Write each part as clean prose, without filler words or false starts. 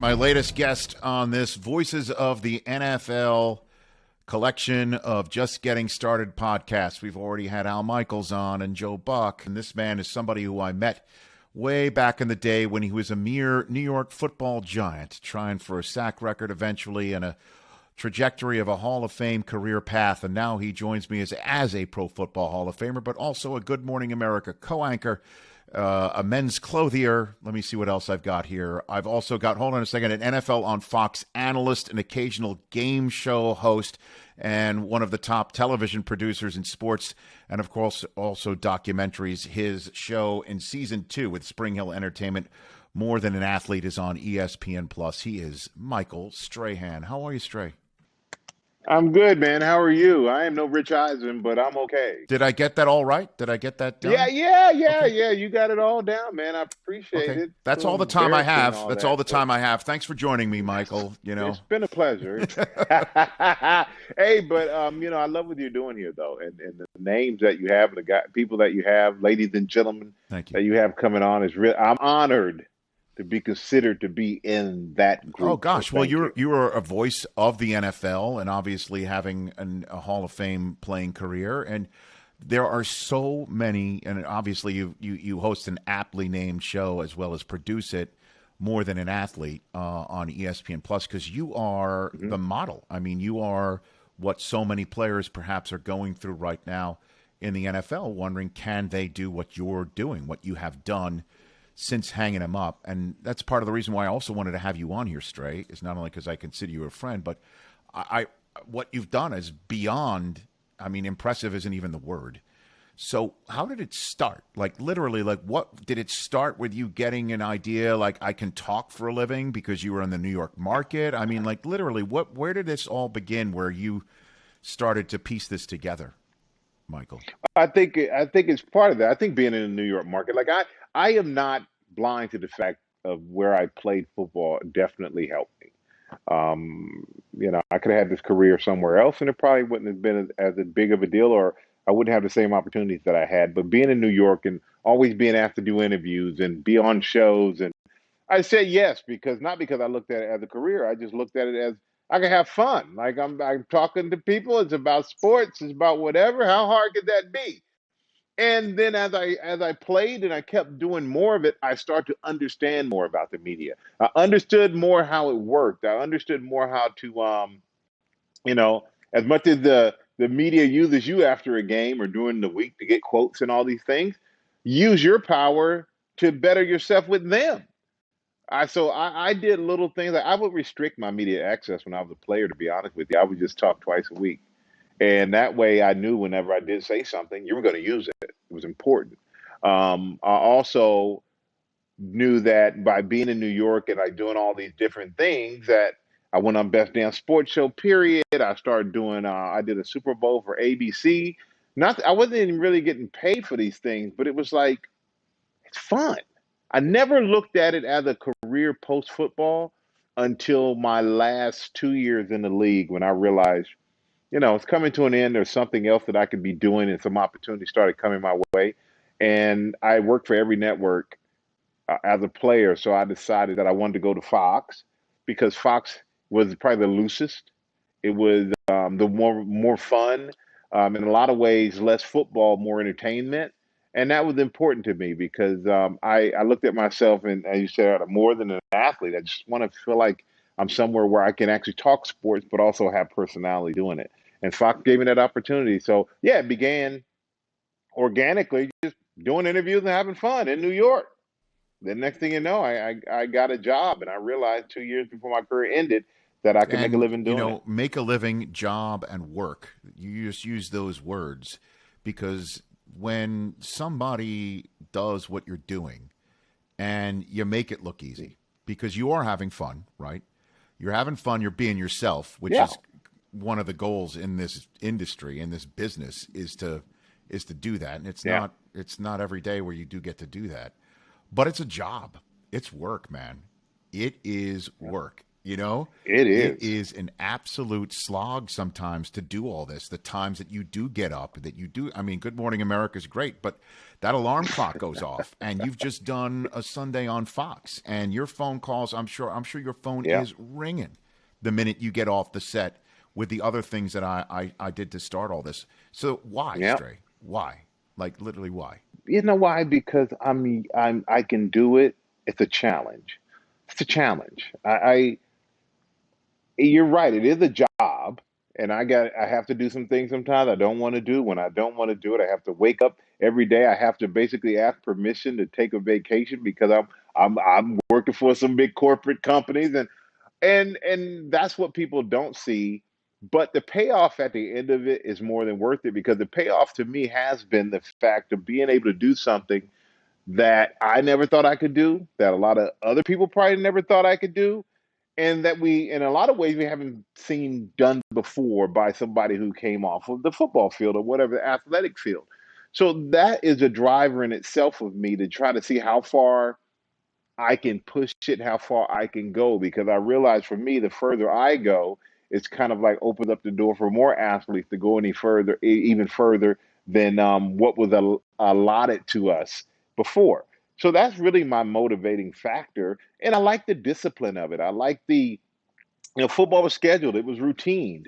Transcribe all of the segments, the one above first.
My latest guest on this Voices of the NFL collection of Just Getting Started podcasts. We've already had Al Michaels on and Joe Buck, and this man is somebody who I met way back in the day when he was a mere New York football giant, trying for a sack record eventually and a trajectory of a Hall of Fame career path. And now he joins me as a Pro Football Hall of Famer, but also a Good Morning America co-anchor, a men's clothier. Let me see what else I've got here. I've also got, hold on a second, an NFL on Fox analyst, an occasional game show host, and one of the top television producers in sports, and of course also documentaries. His show in season 2 with Spring Hill Entertainment, More Than an Athlete, is on ESPN+. He is Michael Strahan. How are you, Stray? I'm good, man. How are you? I am no Rich Eisen, but I'm okay. Did I get that all right? Did I get that done? Yeah. You got it all down, man. I appreciate it. That's all the time I have. That's all the time I have. Thanks for joining me, Michael. It's been a pleasure. Hey, but I love what you're doing here, though, and the names that you have, people that you have, ladies and gentlemen, thank you, that you have coming on is real. I'm honored to be considered to be in that group. Oh gosh, well you are a voice of the NFL, and obviously having a Hall of Fame playing career, and there are so many, and obviously you host an aptly named show as well as produce it, More Than an Athlete, on ESPN Plus, because you are the model. I mean, you are what so many players perhaps are going through right now in the NFL, wondering can they do what you're doing, what you have done since hanging him up. And that's part of the reason why I also wanted to have you on here, Stray, is not only because I consider you a friend, but what you've done is beyond, I mean, impressive isn't even the word. So how did it start? Like, literally, like, what did it start with you getting an idea, like, I can talk for a living because you were in the New York market? I mean, like, literally, where did this all begin, where you started to piece this together, Michael? I think it's part of that. I think being in the New York market, like I am not blind to the fact of where I played football definitely helped me. I could have had this career somewhere else and it probably wouldn't have been as big of a deal, or I wouldn't have the same opportunities that I had. But being in New York and always being asked to do interviews and be on shows, and I said yes, not because I looked at it as a career. I just looked at it as I can have fun. Like I'm talking to people. It's about sports. It's about whatever. How hard could that be? And then as I played and I kept doing more of it, I started to understand more about the media. I understood more how it worked. I understood more how to, as much as the media uses you after a game or during the week to get quotes and all these things, use your power to better yourself with them. I did little things. Like I would restrict my media access when I was a player, to be honest with you. I would just talk twice a week. And that way I knew whenever I did say something, you were going to use it. It was important. I also knew that by being in New York and like doing all these different things, that I went on Best Damn Sports Show, period. I started doing, I did a Super Bowl for ABC. I wasn't even really getting paid for these things, but it was like, it's fun. I never looked at it as a career post-football until my last 2 years in the league, when I realized, it's coming to an end. There's something else that I could be doing, and some opportunities started coming my way. And I worked for every network as a player, so I decided that I wanted to go to Fox because Fox was probably the loosest. It was the more fun, in a lot of ways, less football, more entertainment. And that was important to me because I looked at myself, and as you said, more than an athlete. I just want to feel like I'm somewhere where I can actually talk sports, but also have personality doing it. And Fox gave me that opportunity. So, yeah, it began organically, just doing interviews and having fun in New York. The next thing you know, I got a job, and I realized 2 years before my career ended that I could make a living doing it. Make a living, job, and work. You just use those words because when somebody does what you're doing and you make it look easy, because you are having fun, right? You're having fun. You're being yourself, which is one of the goals in this industry, in this business, is to do that. And it's not every day where you do get to do that, but it's a job. It's work, man. It is work. You know, It it is. is an absolute slog sometimes to do all this. The times that you do get up, that you do, I mean, Good Morning America is great, but that alarm clock goes off and you've just done a Sunday on Fox and your phone calls, I'm sure your phone Yeah. is ringing the minute you get off the set with the other things that I did to start all this. So why, Yeah. Stray? Why? Like literally why? You know why? Because I can do it. It's a challenge. It's a challenge. You're right. It is a job, and I have to do some things sometimes I don't want to do. When I don't want to do it, I have to wake up every day. I have to basically ask permission to take a vacation because I'm working for some big corporate companies, and that's what people don't see. But the payoff at the end of it is more than worth it because the payoff to me has been the fact of being able to do something that I never thought I could do, that a lot of other people probably never thought I could do, and that we, in a lot of ways, we haven't seen done before by somebody who came off of the football field or whatever athletic field. So that is a driver in itself of me to try to see how far I can push it, how far I can go, because I realize for me, the further I go, it's kind of like opens up the door for more athletes to go any further, even further than what was allotted to us before. So that's really my motivating factor, and I like the discipline of it. I like the football was scheduled. It was routined.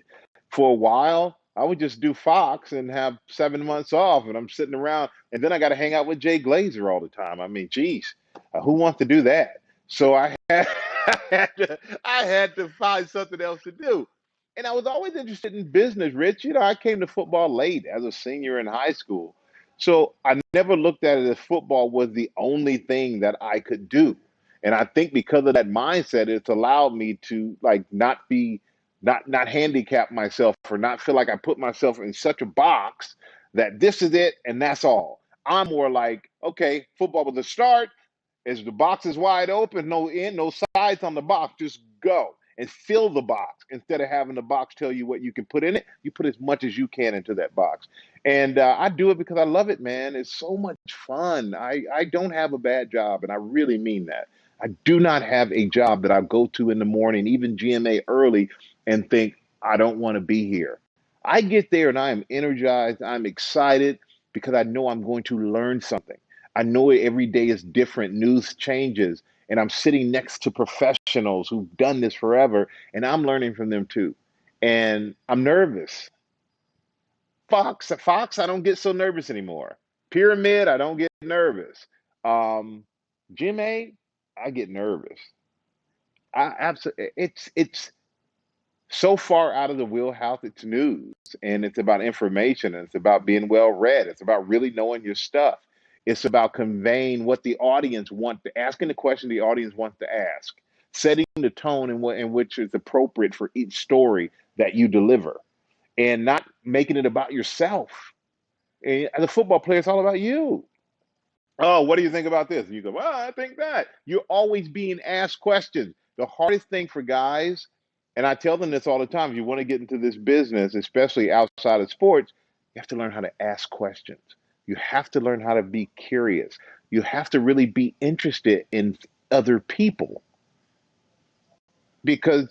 For a while, I would just do Fox and have 7 months off, and I'm sitting around, and then I got to hang out with Jay Glazer all the time. I mean, geez, who wants to do that? So I had, I had to find something else to do. And I was always interested in business, Rich. I came to football late as a senior in high school. So I never looked at it as football was the only thing that I could do. And I think because of that mindset, it's allowed me to like not handicap myself or not feel like I put myself in such a box that this is it and that's all. I'm more like, okay, football was the start. As the box is wide open, no end, no sides on the box, just go and fill the box instead of having the box tell you what you can put in it. You put as much as you can into that box, and I do it because I love it, man. It's so much fun. I don't have a bad job, and I really mean that. I do not have a job that I go to in the morning, even GMA early, and think I don't want to be here. I get there and I am energized. I'm excited because I know I'm going to learn something. I know every day is different, news changes, and I'm sitting next to professionals who've done this forever, and I'm learning from them too. And I'm nervous. Fox, I don't get so nervous anymore. Pyramid, I don't get nervous. Um, GMA, I get nervous. I absolutely, it's so far out of the wheelhouse. It's news and it's about information and it's about being well read. It's about really knowing your stuff. It's about conveying what the audience wants to asking the question the audience wants to ask, setting the tone in which is appropriate for each story that you deliver, and not making it about yourself. And as a football player, it's all about you. Oh, what do you think about this? And you go, well, I think that. You're always being asked questions. The hardest thing for guys, and I tell them this all the time, if you want to get into this business, especially outside of sports, you have to learn how to ask questions. You have to learn how to be curious. You have to really be interested in other people because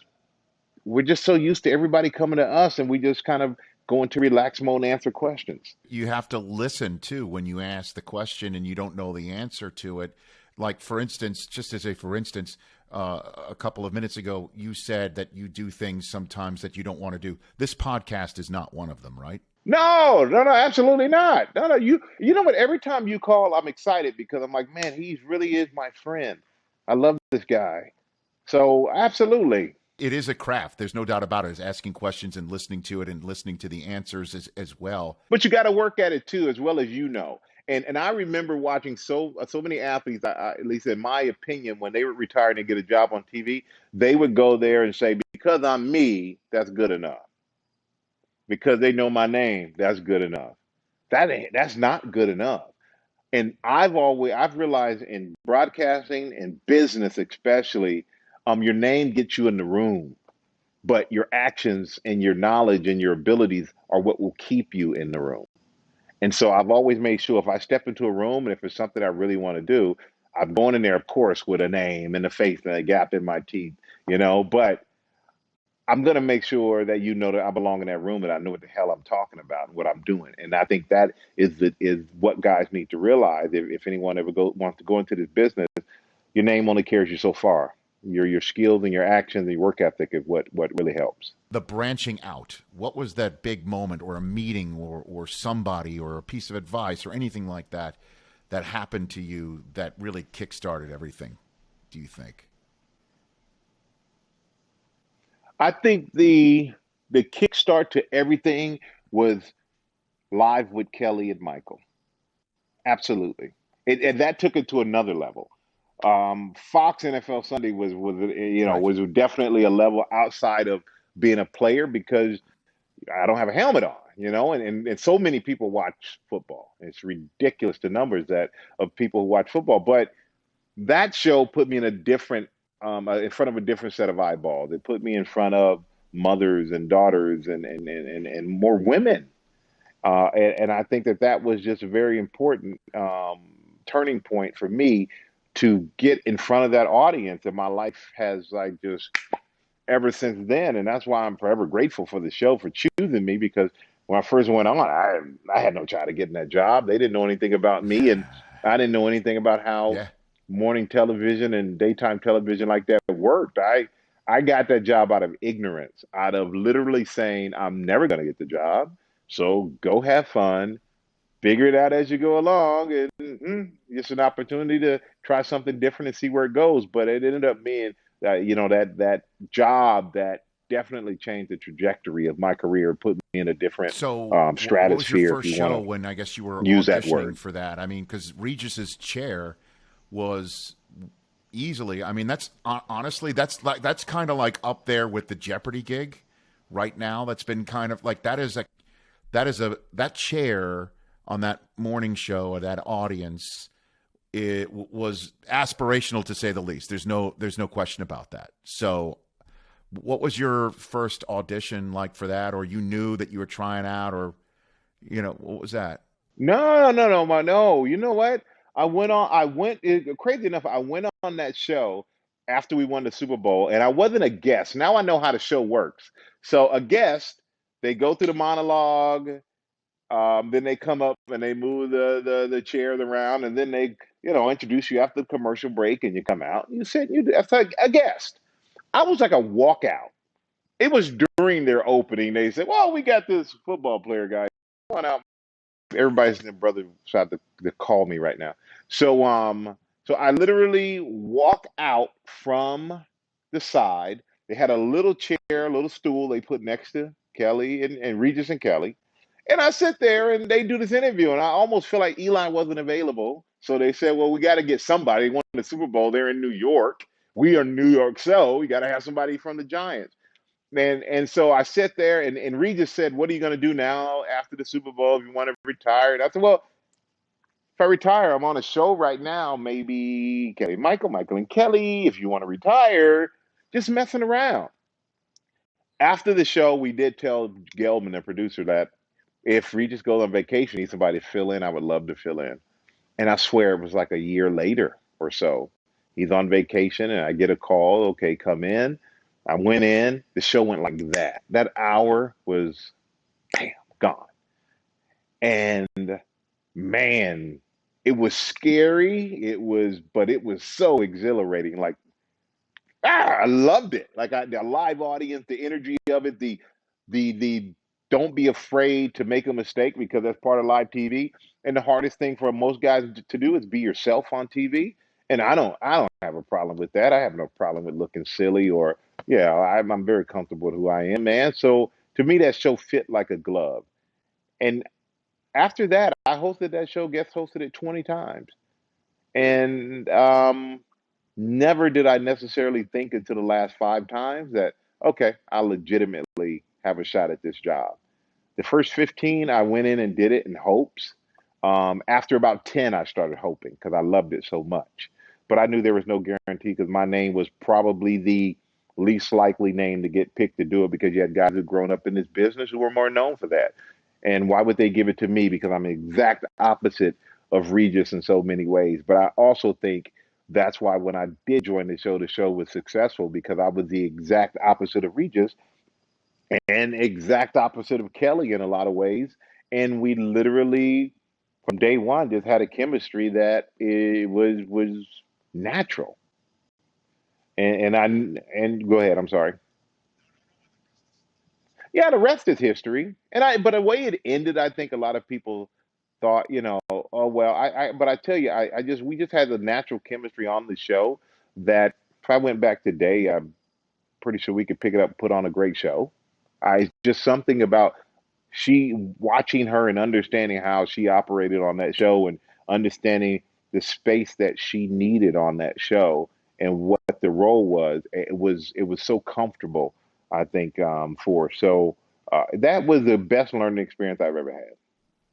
we're just so used to everybody coming to us and we just kind of go into relax mode and answer questions. You have to listen too when you ask the question and you don't know the answer to it. Like, for instance, just as a for instance, a couple of minutes ago, you said that you do things sometimes that you don't want to do. This podcast is not one of them, right? No, no, no, absolutely not. No, no, you know what? Every time you call, I'm excited because I'm like, man, he really is my friend. I love this guy. So absolutely. It is a craft. There's no doubt about it. It's asking questions and listening to it and listening to the answers as well. But you got to work at it too, as well as you know. And I remember watching so many athletes, at least in my opinion, when they were retired and get a job on TV, they would go there and say, because I'm me, that's good enough. Because they know my name, that's good enough. That's not good enough. And I've realized in broadcasting and business especially, your name gets you in the room, but your actions and your knowledge and your abilities are what will keep you in the room. And so I've always made sure if I step into a room and if it's something I really want to do, I'm going in there, of course, with a name and a face and a gap in my teeth, but I'm going to make sure that you know that I belong in that room and I know what the hell I'm talking about and what I'm doing. And I think that is what guys need to realize. If anyone ever wants to go into this business, your name only carries you so far. Your skills and your actions and your work ethic is what really helps. The branching out. What was that big moment or a meeting or somebody or a piece of advice or anything like that that happened to you that really kickstarted everything, do you think? I think the kickstart to everything was Live with Kelly and Michael. Absolutely. And that took it to another level. Fox NFL Sunday Right. was definitely a level outside of being a player because I don't have a helmet on, and so many people watch football. It's ridiculous the numbers that of people who watch football. But that show put me in front of a different set of eyeballs. It put me in front of mothers and daughters and more women. And I think that was just a very important turning point for me to get in front of that audience. And my life has like just ever since then. And that's why I'm forever grateful for the show for choosing me because when I first went on, I had no shot at getting that job. They didn't know anything about me, and I didn't know anything about how Yeah. morning television and daytime television like that worked. I got that job out of ignorance, out of literally saying I'm never going to get the job. So go have fun, figure it out as you go along, and it's an opportunity to try something different and see where it goes. But it ended up being that job that definitely changed the trajectory of my career, put me in a different So, what was your stratosphere, if first you want show to when I guess you were use that auditioning word. for that? I mean, because Regis's chair was easily. I mean, that's honestly that's kind of like up there with the Jeopardy gig right now. That's been kind of like that chair on that morning show or that audience. It was aspirational to say the least. There's no question about that. So, what was your first audition like for that, or you knew that you were trying out, or what was that? No. You know what? Crazy enough, I went on that show after we won the Super Bowl, and I wasn't a guest. Now I know how the show works. So a guest, they go through the monologue, then they come up and they move the chairs around, and then they, introduce you after the commercial break, and you come out. You sit, that's like a guest. I was like a walkout. It was during their opening. They said, "Well, we got this football player guy. Come on out." Everybody's brother tried to call me right now. So I literally walk out from the side. They had a little chair, a little stool they put next to Kelly and Regis and Kelly. And I sit there and they do this interview, and I almost feel like Eli wasn't available. So they said, well, we got to get somebody. They won the Super Bowl. They're in New York. We are New York, so we got to have somebody from the Giants. And so I sat there, and Regis said, what are you going to do now after the Super Bowl if you want to retire? And I said, well, if I retire, I'm on a show right now, maybe Michael and Kelly, if you want to retire, just messing around. After the show, we did tell Gelman, the producer, that if Regis goes on vacation, he needs somebody to fill in, I would love to fill in. And I swear it was like a year later or so. He's on vacation, and I get a call, okay, come in. I went in, the show went like that. That hour was, bam, gone. And man, it was scary. But it was so exhilarating. Like, I loved it. Like the live audience, the energy of it, the don't be afraid to make a mistake because that's part of live TV. And the hardest thing for most guys to do is be yourself on TV. And I don't have a problem with that. I have no problem with looking silly or yeah, I'm very comfortable with who I am, man. So to me, that show fit like a glove. And after that, I hosted that show, guest hosted it 20 times. And never did I necessarily think until the last 5 times that, okay, I legitimately have a shot at this job. The first 15, I went in and did it in hopes. After about 10, I started hoping because I loved it so much. But I knew there was no guarantee because my name was probably the least likely name to get picked to do it because you had guys who'd grown up in this business who were more known for that. And why would they give it to me? Because I'm the exact opposite of Regis in so many ways. But I also think That's why when I did join the show was successful because I was the exact opposite of Regis and exact opposite of Kelly in a lot of ways. And we literally, from day one, just had a chemistry that it was natural. And go ahead. I'm sorry. Yeah, the rest is history. But the way it ended, I think a lot of people thought, oh well. But I tell you, we just had the natural chemistry on the show that if I went back today, I'm pretty sure we could pick it up and put on a great show. I just something about she watching her and understanding how she operated on that show and understanding the space that she needed on that show and what the role was. It was so comfortable, I think, for her. So that was the best learning experience I've ever had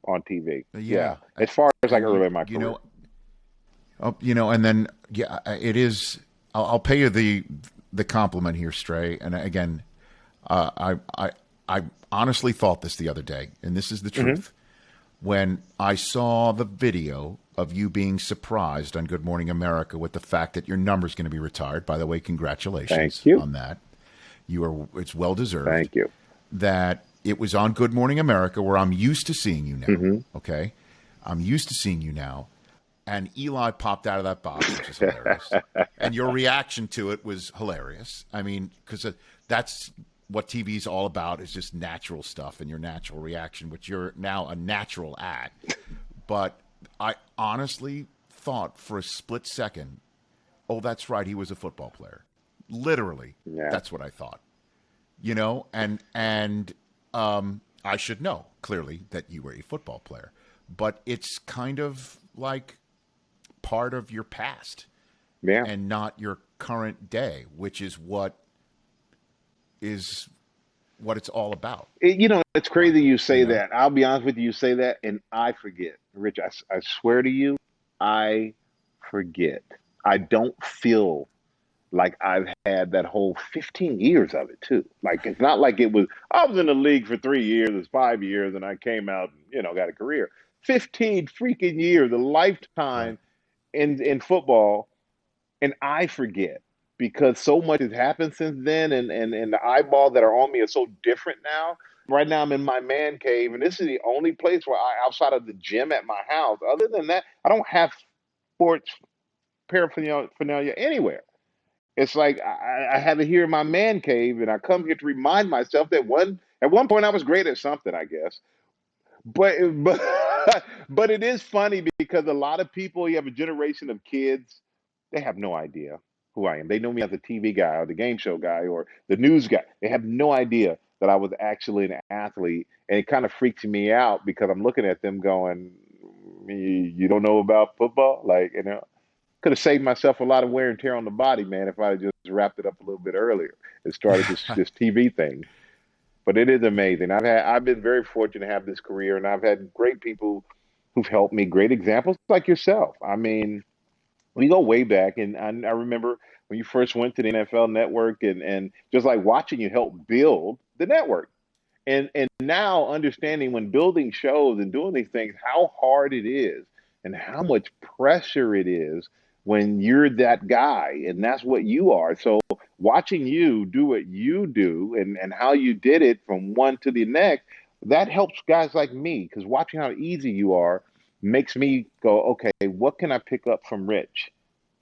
on TV. Yeah, Yeah, as far as like and early in my career. and then yeah, it is. I'll pay you the compliment here, Stray. And again, I honestly thought this the other day, and this is the truth. When I saw the video of you being surprised on Good Morning America with the fact that your number's going to be retired. By the way, congratulations Thank you. on that. It's well deserved. Thank you. That it was on Good Morning America, where I'm used to seeing you now. Okay, I'm used to seeing you now. And Eli popped out of that box, which is hilarious. And your reaction to it was hilarious. I mean, because that's what TV is all about, is just natural stuff and your natural reaction, which you're now a natural at. But I honestly thought for a split second, oh, that's right, he was a football player. Literally, Yeah. that's what I thought. And I should know, clearly, that you were a football player. But it's kind of like part of your past Yeah. and not your current day, which is what it's all about. It's crazy you say You know? that. I'll be honest with you, you say that, and I forget. Rich, I swear to you, I forget. I don't feel like I've had that whole 15 years of it, too. Like, it's not like I was in the league for 3 years, it's 5 years, and I came out and, got a career. 15 freaking years, a Right. lifetime in football, and I forget because so much has happened since then, and the eyeballs that are on me are so different now. Right now, I'm in my man cave, and this is the only place where outside of the gym at my house. Other than that, I don't have sports paraphernalia anywhere. It's like I have it here in my man cave, and I come here to remind myself that at one point I was great at something, I guess. But but it is funny because a lot of people, you have a generation of kids, they have no idea who I am. They know me as the TV guy or the game show guy or the news guy. They have no idea that I was actually an athlete, and it kind of freaks me out because I'm looking at them going, "You don't know about football?" Like, could have saved myself a lot of wear and tear on the body, man, if I had just wrapped it up a little bit earlier and started this TV thing. But it is amazing. I've been very fortunate to have this career, and I've had great people who've helped me, great examples like yourself. I mean, we go way back, and I remember when you first went to the NFL Network, and just like watching you help build the network, and now understanding when building shows and doing these things how hard it is and how much pressure it is when you're that guy and that's what you are. So watching you do what you do and how you did it from one to the next, that helps guys like me because watching how easy you are makes me go, okay, what can I pick up from Rich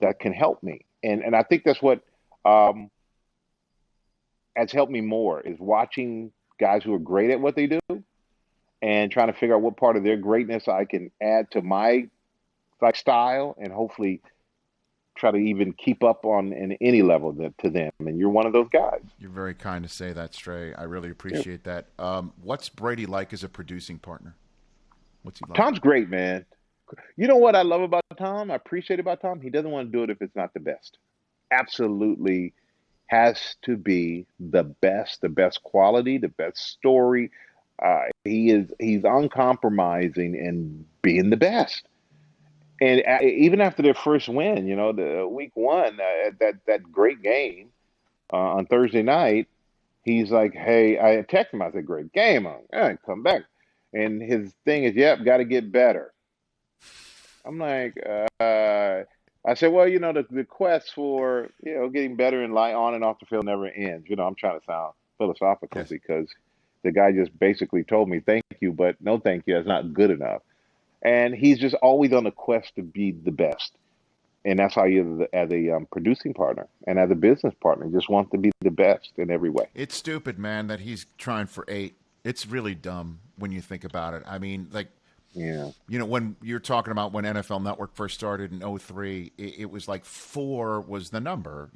that can help me? And I think that's what um, has helped me more is watching guys who are great at what they do and trying to figure out what part of their greatness I can add to my like style and hopefully try to even keep up on in any level to them. And you're one of those guys. You're very kind to say that, Stray. I really Yeah. appreciate that. What's Brady like as a producing partner? What's he like? Tom's great, man. You know what I love about Tom? I appreciate about Tom? He doesn't want to do it if it's not the best. Absolutely has to be the best quality, the best story. He's uncompromising in being the best. And even after their first win, the week one, that great game on Thursday night, he's like, "Hey," I texted him. I said, "Great game, come back." And his thing is, "Yep, got to get better." I'm like, I said, well, the quest for, getting better in life on and off the field never ends. I'm trying to sound philosophical Yes. because the guy just basically told me, thank you, but no thank you. That's not good enough. And he's just always on the quest to be the best. And that's how you, as a producing partner and as a business partner, just want to be the best in every way. It's stupid, man, that he's trying for 8. It's really dumb when you think about it. I mean, like, Yeah. when you're talking about when NFL Network first started in '03, it was like 4 was the number,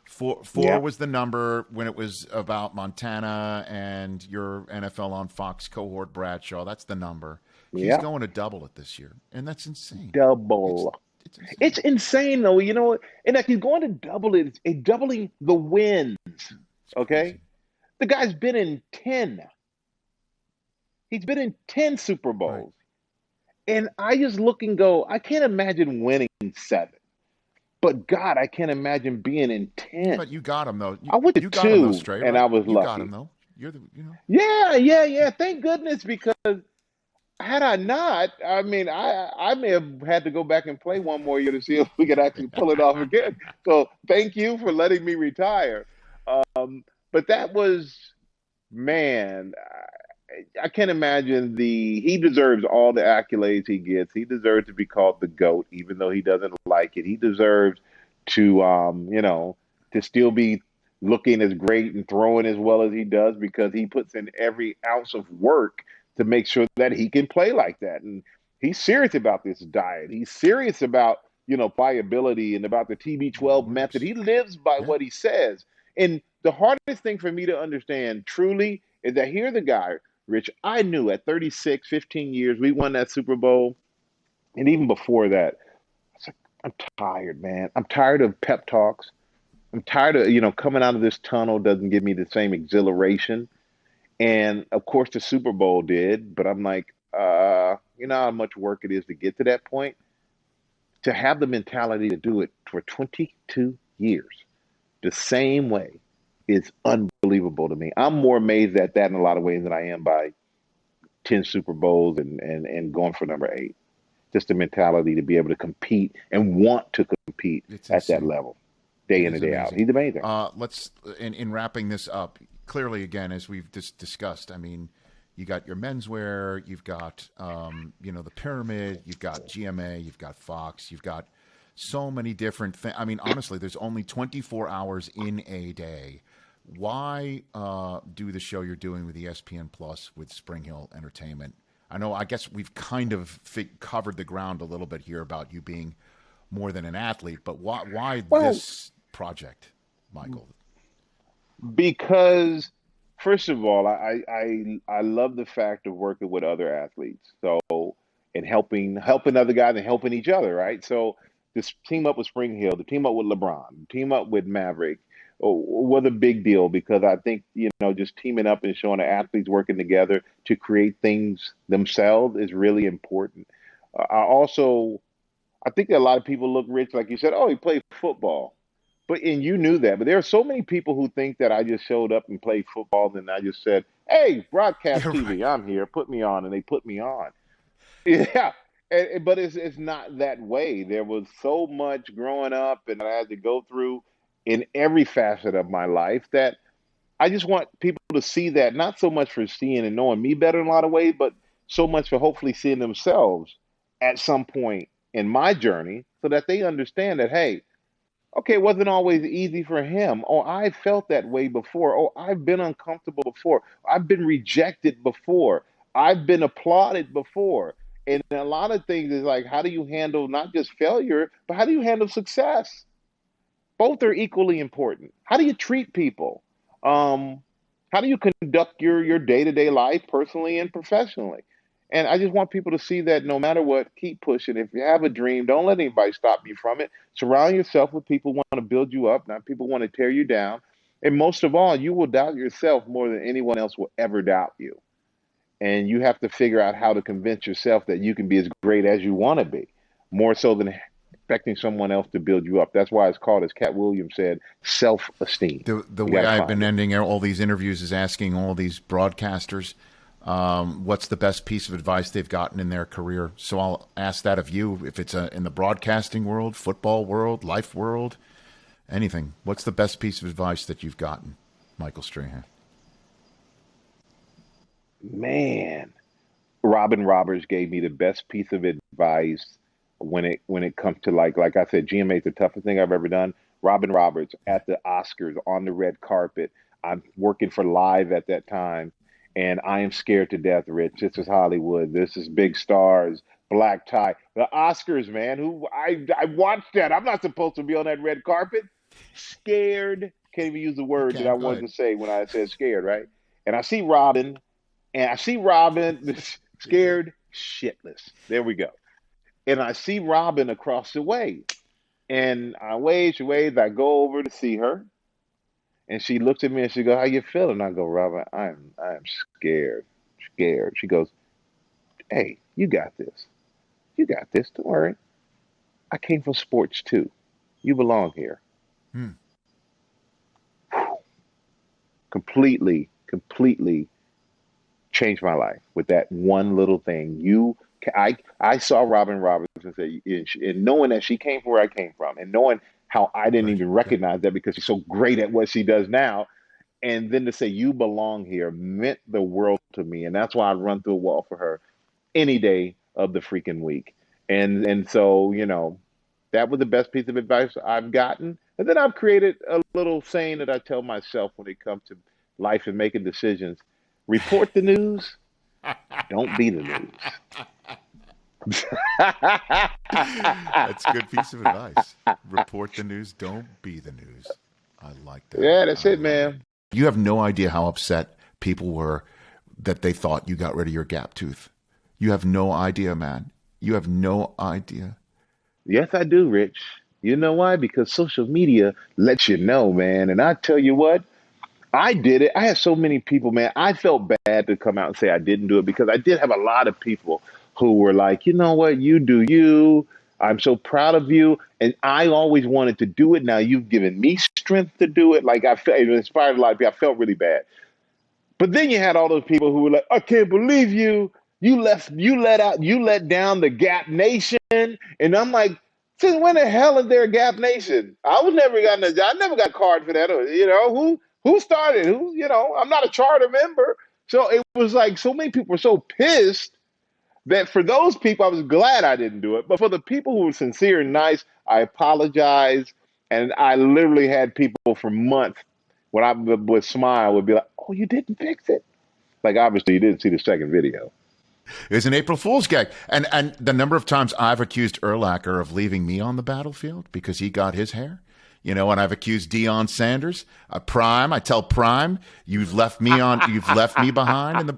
4 Yeah. was the number when it was about Montana and your NFL on Fox cohort Bradshaw. That's the number. He's Yeah. going to double it this year, and that's insane. It's Double. it's insane. It's insane though, and like he's going to double it. It's doubling the wins. It's Okay. crazy. The guy's been in 10. He's been in 10 Super Right. Bowls. And I just look and go, I can't imagine winning 7. But God, I can't imagine being in 10. But you got him though. I went to You got him though, 2 Stray, and right? I was You got him lucky. though. You're the. Yeah, yeah, yeah. Thank goodness, because had I not, I mean, I may have had to go back and play one more year to see if we could actually pull it off again. So thank you for letting me retire. But that was, man, I can't imagine he deserves all the accolades he gets. He deserves to be called the GOAT, even though he doesn't like it. He deserves to, to still be looking as great and throwing as well as he does because he puts in every ounce of work to make sure that he can play like that. And he's serious about this diet. He's serious about, pliability and about the It TB12 method. works. He lives by Yeah. what he says. And the hardest thing for me to understand truly is that here's the guy, Rich, I knew at 36, 15 years, we won that Super Bowl. And even before that, I was like, I'm tired, man. I'm tired of pep talks. I'm tired of, coming out of this tunnel doesn't give me the same exhilaration. And of course, the Super Bowl did. But I'm like, you know how much work it is to get to that point? To have the mentality to do it for 22 years the same way is unbelievable to me. I'm more amazed at that in a lot of ways than I am by 10 Super Bowls and going for number 8. Just the mentality to be able to compete and want to compete It's at that insane. level, day It in is and day out. amazing. He's amazing. Let's in wrapping this up. Clearly, again, as we've just discussed, I mean, you got your menswear, you've got the pyramid, you've got GMA, you've got Fox, you've got so many different things. I mean, honestly, there's only 24 hours in a day. Why do the show you're doing with ESPN Plus with Spring Hill Entertainment? I guess we've kind of covered the ground a little bit here about you being more than an athlete, but why Well, this project, Michael? because first of all, I love the fact of working with other athletes. So and helping other guys and helping each other, right? So this team up with Spring Hill, the team up with LeBron, the team up with Maverick, was a big deal because I think just teaming up and showing the athletes working together to create things themselves is really important. I think that a lot of people look, Rich, like you said, oh, he played football. And you knew that. But there are so many people who think that I just showed up and played football and I just said, hey, broadcast Yeah, right. TV, I'm here, put me on. And they put me on. Yeah. But it's not that way. There was so much growing up and I had to go through in every facet of my life that I just want people to see that, not so much for seeing and knowing me better in a lot of ways, but so much for hopefully seeing themselves at some point in my journey so that they understand that, hey, okay, it wasn't always easy for him. Oh, I felt that way before. Oh, I've been uncomfortable before. I've been rejected before. I've been applauded before. And a lot of things is like, how do you handle not just failure, but how do you handle success? Both are equally important. How do you treat people? Um, how do you conduct your day-to-day life personally and professionally? And I just want people to see that no matter what, keep pushing. If you have a dream, don't let anybody stop you from it. Surround yourself with people who want to build you up, not people who want to tear you down. And most of all, you will doubt yourself more than anyone else will ever doubt you. And you have to figure out how to convince yourself that you can be as great as you want to be, more so than expecting someone else to build you up. That's why it's called, as Cat Williams said, self-esteem. The You got way to I've been find it. ending all these interviews is asking all these broadcasters, what's the best piece of advice they've gotten in their career. So I'll ask that of you, if it's in the broadcasting world, football world, life world, anything. What's the best piece of advice that you've gotten, Michael Strahan? Man, Robin Roberts gave me the best piece of advice when it comes to like I said, GMA is the toughest thing I've ever done. Robin Roberts at the Oscars on the red carpet. I'm working for Live at that time, and I am scared to death, Rich. This is Hollywood. This is big stars, black tie. The Oscars, man. Who I watched that. I'm not supposed to be on that red carpet. Scared. Can't even use the word that I wanted to say when I said scared, right? And I see Robin, scared shitless. There we go. And I see Robin across the way. And I wave, she waves, I go over to see her. And she looks at me and she goes, "How you feeling?" I go, "Robin, I am scared. Scared." She goes, "Hey, you got this. You got this. Don't worry. I came from sports too. You belong here." Hmm. Completely changed my life with that one little thing. I saw Robin Roberts and say, and knowing that she came from where I came from, and knowing how I didn't even recognize that because she's so great at what she does now, and then to say you belong here meant the world to me, and that's why I run through a wall for her any day of the freaking week. And so that was the best piece of advice I've gotten, and then I've created a little saying that I tell myself when it comes to life and making decisions: report the news, don't be the news. That's a good piece of advice. Report the news, don't be the news. I like that. Yeah, that's it, man. You have no idea how upset people were that they thought you got rid of your gap tooth. You have no idea, man. You have no idea. Yes, I do, Rich. You know why? Because social media lets you know, man. And I tell you what, I did it. I had so many people, man. I felt bad to come out and say I didn't do it because I did have a lot of people who were like, "You know what? You do you. I'm so proud of you." And I always wanted to do it. Now you've given me strength to do it. Like I felt it inspired a lot of people. I felt really bad. But then you had all those people who were like, "I can't believe you let down the Gap Nation." And I'm like, since when the hell is there a Gap Nation? I never got a card for that. Who started? I'm not a charter member. So it was like so many people were so pissed that for those people, I was glad I didn't do it. But for the people who were sincere and nice, I apologize. And I literally had people for months when I would smile would be like, "Oh, you didn't fix it." Like, obviously, you didn't see the second video. It was an April Fool's gag. And the number of times I've accused Urlacher of leaving me on the battlefield because he got his hair. And I've accused Deion Sanders, Prime. I tell Prime, you've left me behind in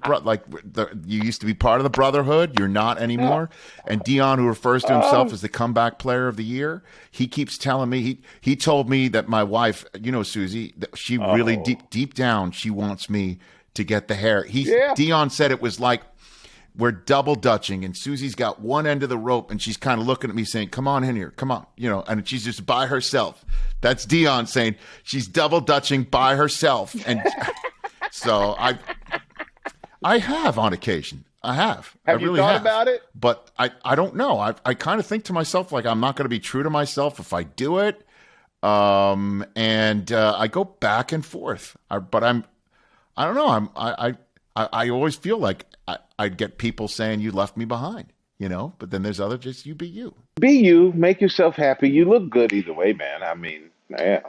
you used to be part of the Brotherhood. You're not anymore. And Deion, who refers to himself as the comeback player of the year, he keeps telling me, he told me that my wife, Susie, that she really deep down, she wants me to get the hair. Deion said it was like, we're double dutching, and Susie's got one end of the rope, and she's kind of looking at me saying, "Come on in here, come on," and she's just by herself. That's Deion saying she's double dutching by herself, and so I have on occasion. I have. Have you thought about it? But I don't know. I kind of think to myself like I'm not going to be true to myself if I do it, and I go back and forth. I don't know. I always feel like I'd get people saying you left me behind, but then there's other just you be you. Be you, make yourself happy. You look good either way, man. I mean, yeah.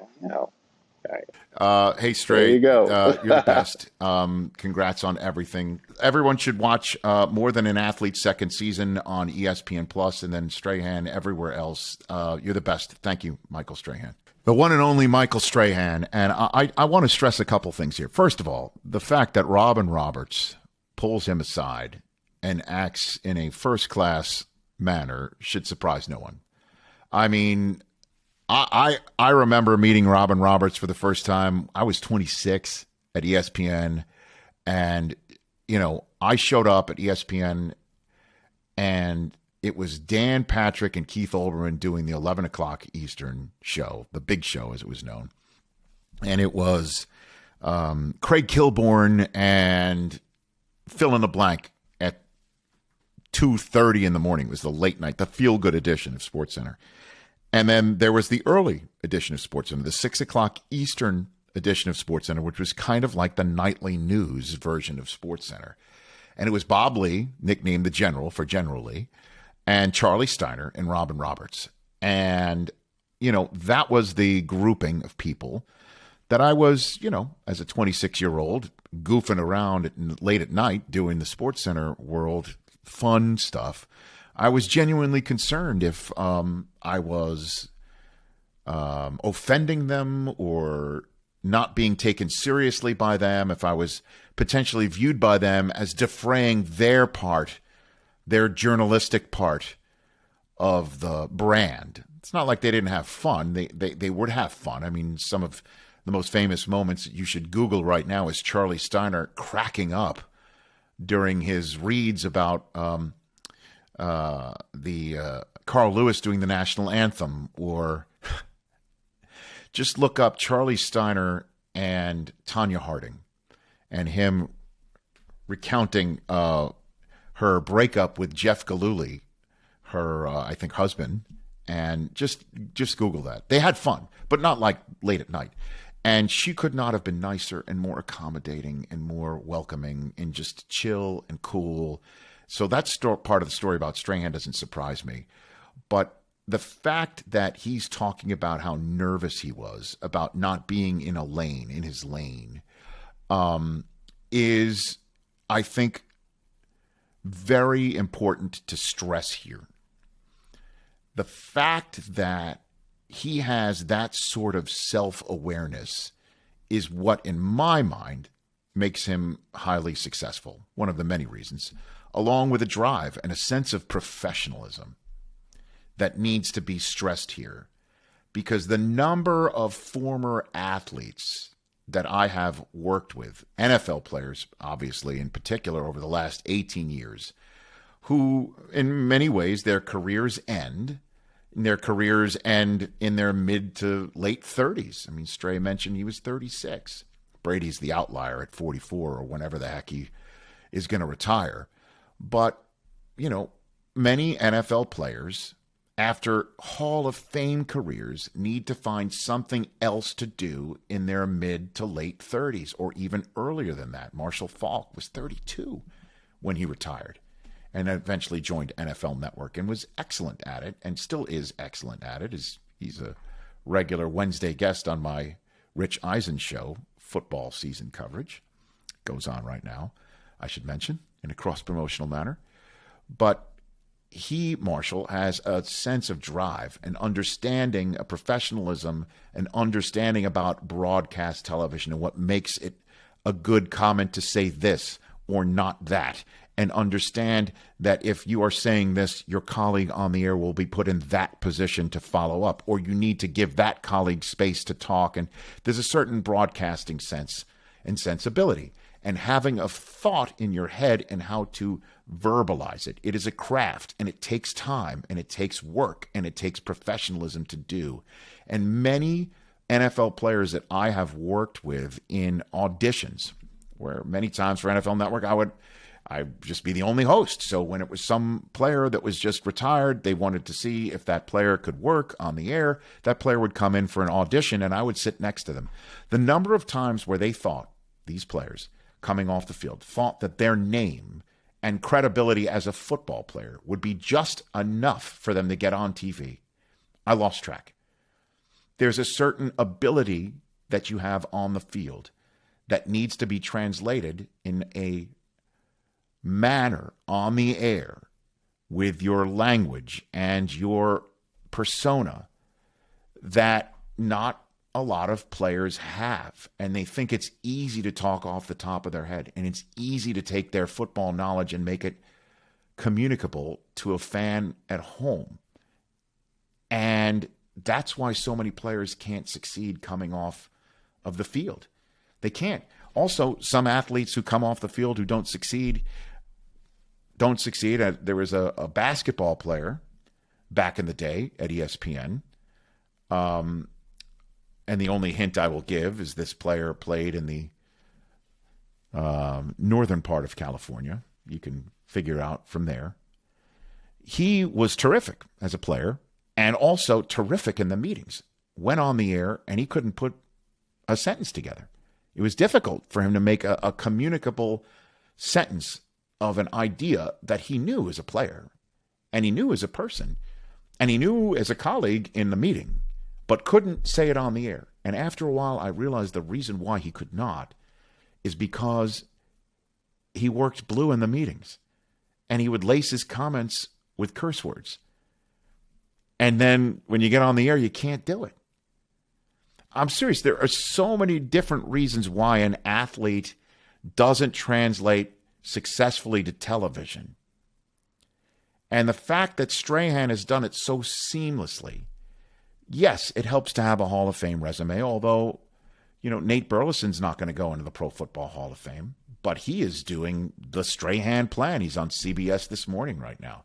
Hey, Stray, there you go. You're the best. Congrats on everything. Everyone should watch More Than an Athlete's second season on ESPN Plus, and then Strahan everywhere else. You're the best. Thank you, Michael Strahan. The one and only Michael Strahan. And I want to stress a couple things here. First of all, the fact that Robin Roberts pulls him aside and acts in a first-class manner should surprise no one. I mean, I remember meeting Robin Roberts for the first time. I was 26 at ESPN, and, I showed up at ESPN, and it was Dan Patrick and Keith Olbermann doing the 11 o'clock Eastern show, the big show as it was known. And it was Craig Kilborn and fill in the blank at 2:30 in the morning. It was the late night, the feel-good edition of SportsCenter. And then there was the early edition of SportsCenter, the 6 o'clock Eastern edition of SportsCenter, which was kind of like the nightly news version of SportsCenter. And it was Bob Lee, nicknamed the General for General Lee, and Charlie Steiner and Robin Roberts. And, that was the grouping of people that I was, as a 26-year-old, goofing around late at night doing the SportsCenter world fun stuff. I was genuinely concerned if I was offending them or not being taken seriously by them, if I was potentially viewed by them as defraying their part, their journalistic part of the brand. It's not like they didn't have fun. They would have fun. I mean, some of the most famous moments you should Google right now is Charlie Steiner cracking up during his reads about Carl Lewis doing the national anthem, or just look up Charlie Steiner and Tanya Harding and him recounting her breakup with Jeff Gillooly, her, I think, husband, and just Google that. They had fun, but not like late at night. And she could not have been nicer and more accommodating and more welcoming and just chill and cool. So that's part of the story about Strahan doesn't surprise me. But the fact that he's talking about how nervous he was about not being in his lane, is, I think, very important to stress here. The fact that he has that sort of self-awareness is what, in my mind, makes him highly successful. One of the many reasons, along with a drive and a sense of professionalism that needs to be stressed here. Because the number of former athletes that I have worked with, NFL players, obviously, in particular, over the last 18 years, who, in many ways, their careers end in their mid to late 30s. I mean, Stray mentioned he was 36. Brady's the outlier at 44 or whenever the heck he is going to retire. But, many NFL players, after Hall of Fame careers, need to find something else to do in their mid to late 30s or even earlier than that. Marshall Faulk was 32 when he retired and eventually joined NFL Network and was excellent at it and still is excellent at it. He's a regular Wednesday guest on my Rich Eisen Show football season coverage. Goes on right now, I should mention, in a cross-promotional manner. But Marshall, has a sense of drive, an understanding, a professionalism, an understanding about broadcast television and what makes it a good comment to say this or not that, and understand that if you are saying this, your colleague on the air will be put in that position to follow up, or you need to give that colleague space to talk. And there's a certain broadcasting sense and sensibility, and having a thought in your head and how to verbalize it. It is a craft, and it takes time, and it takes work, and it takes professionalism to do. And many NFL players that I have worked with in auditions, where many times for NFL Network, I'd just be the only host. So when it was some player that was just retired, they wanted to see if that player could work on the air, that player would come in for an audition, and I would sit next to them. The number of times where they thought, these players coming off the field, thought that their name and credibility as a football player would be just enough for them to get on TV, I lost track. There's a certain ability that you have on the field that needs to be translated in a manner on the air with your language and your persona that not a lot of players have. And they think it's easy to talk off the top of their head, and it's easy to take their football knowledge and make it communicable to a fan at home. And that's why so many players can't succeed coming off of the field. They can't. Also, some athletes who come off the field who don't succeed. There was a basketball player back in the day at ESPN. And the only hint I will give is this player played in the northern part of California. You can figure out from there. He was terrific as a player and also terrific in the meetings. Went on the air and he couldn't put a sentence together. It was difficult for him to make a communicable sentence of an idea that he knew as a player and he knew as a person and he knew as a colleague in the meeting, but couldn't say it on the air. And after a while, I realized the reason why he could not is because he worked blue in the meetings and he would lace his comments with curse words. And then when you get on the air, you can't do it. I'm serious. There are so many different reasons why an athlete doesn't translate successfully to television. And the fact that Strahan has done it so seamlessly, yes, it helps to have a Hall of Fame resume, although, Nate Burleson's not going to go into the Pro Football Hall of Fame, but he is doing the Strahan plan. He's on CBS this morning right now,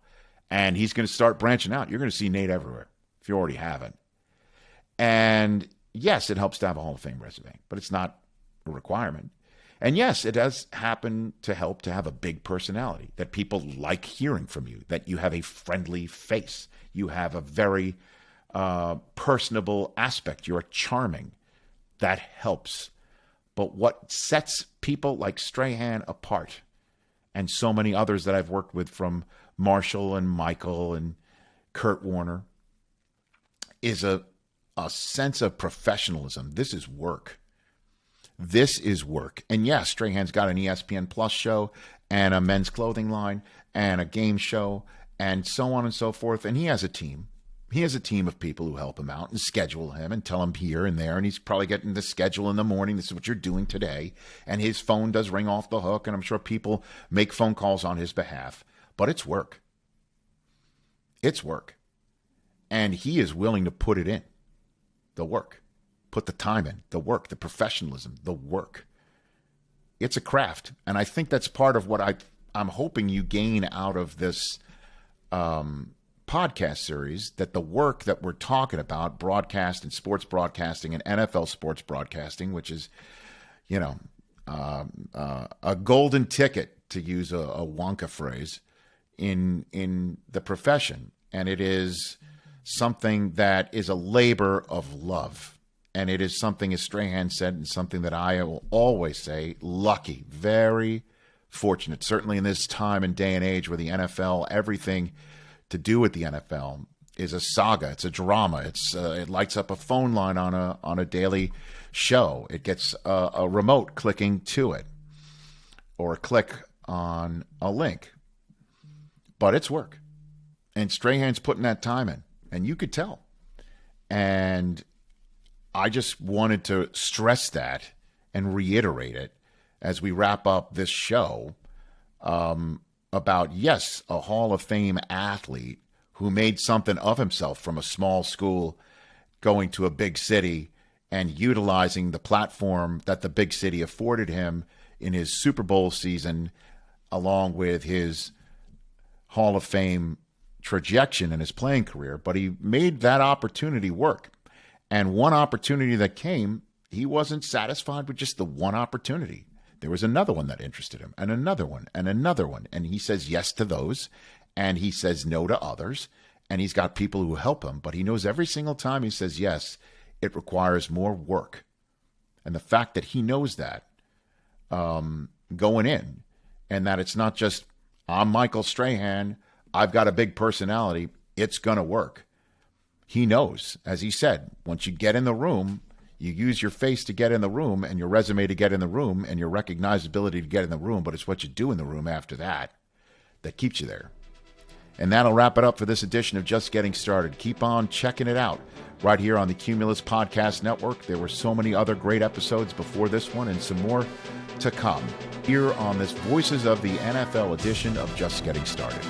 and he's going to start branching out. You're going to see Nate everywhere if you already haven't. And yes, it helps to have a Hall of Fame resume, but it's not a requirement. And yes, it does happen to help to have a big personality, that people like hearing from you, that you have a friendly face. You have a very personable aspect. You're charming. That helps. But what sets people like Strahan apart, and so many others that I've worked with, from Marshall and Michael and Kurt Warner, is a sense of professionalism. This is work. This is work. And yes, Strahan's got an ESPN Plus show and a men's clothing line and a game show and so on and so forth. And he has a team. He has a team of people who help him out and schedule him and tell him here and there. And he's probably getting the schedule in the morning. This is what you're doing today. And his phone does ring off the hook. And I'm sure people make phone calls on his behalf. But it's work. It's work. And he is willing to put it in. The work. Put the time in, the work, the professionalism, the work. It's a craft. And I think that's part of what I'm hoping you gain out of this podcast series, that the work that we're talking about, broadcast and sports broadcasting and NFL sports broadcasting, which is, a golden ticket, to use a Wonka phrase, in the profession. And it is something that is a labor of love. And it is something, as Strahan said, and something that I will always say, lucky, very fortunate, certainly in this time and day and age where the NFL, everything to do with the NFL is a saga. It's a drama. It lights up a phone line on a daily show. It gets a remote clicking to it, or a click on a link. But it's work. And Strahan's putting that time in, and you could tell. And I just wanted to stress that and reiterate it as we wrap up this show, about, yes, a Hall of Fame athlete who made something of himself from a small school, going to a big city and utilizing the platform that the big city afforded him in his Super Bowl season, along with his Hall of Fame trajectory in his playing career. But he made that opportunity work. And one opportunity that came, he wasn't satisfied with just the one opportunity. There was another one that interested him, and another one, and another one. And he says yes to those, and he says no to others. And he's got people who help him. But he knows every single time he says yes, it requires more work. And the fact that he knows that going in, and that it's not just, I'm Michael Strahan, I've got a big personality, it's going to work. He knows, as he said, once you get in the room, you use your face to get in the room, and your resume to get in the room, and your recognizability to get in the room, but it's what you do in the room after that that keeps you there. And that'll wrap it up for this edition of Just Getting Started. Keep on checking it out right here on the Cumulus Podcast Network. There were so many other great episodes before this one, and some more to come here on this Voices of the NFL edition of Just Getting Started.